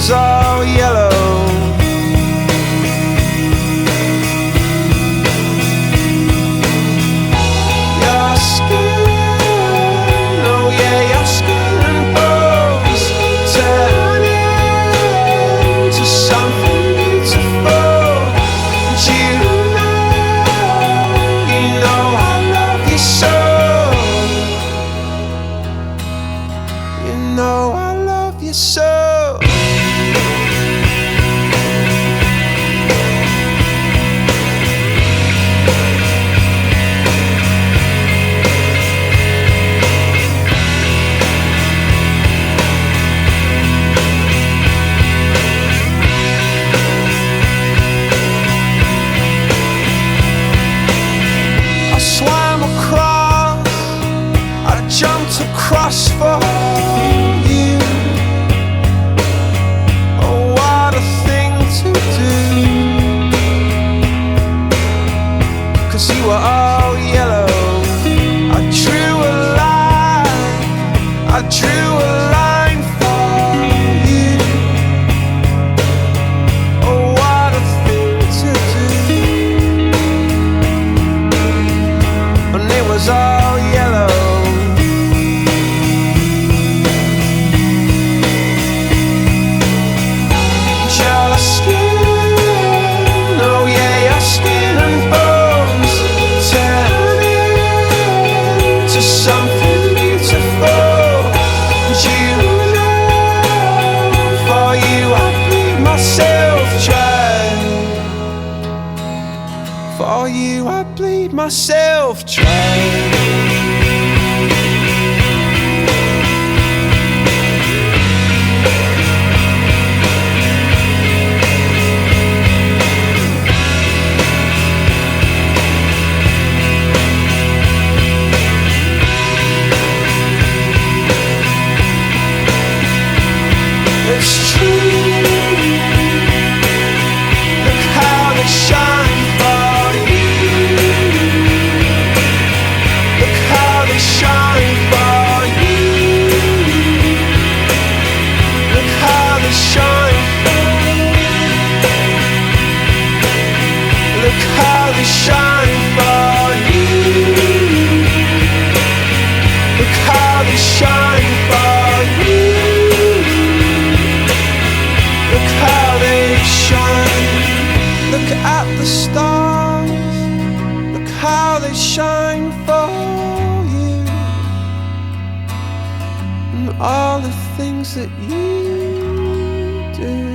was all yellow. Your skin, oh yeah, your skin and bones turn into something beautiful. And you know I love you so. You know I love you so. I swam across, I jumped across for you. Oh, what a thing to do, 'cause you were all yellow. I drew a line, I drew a line for you. Oh, what a thing to do. And it was all yellow. Your skin, oh yeah, your skin and bones turn into something beautiful. And you know, for you I bleed myself dry. For you I bleed myself dry. It's true. Look how they shine for you. Look how they shine for you. Look how they shine for you. Look how they shine for you. Look how they shine for you. Look how they shine. Look at the stars. Look how they shine for you. And all the things that you do.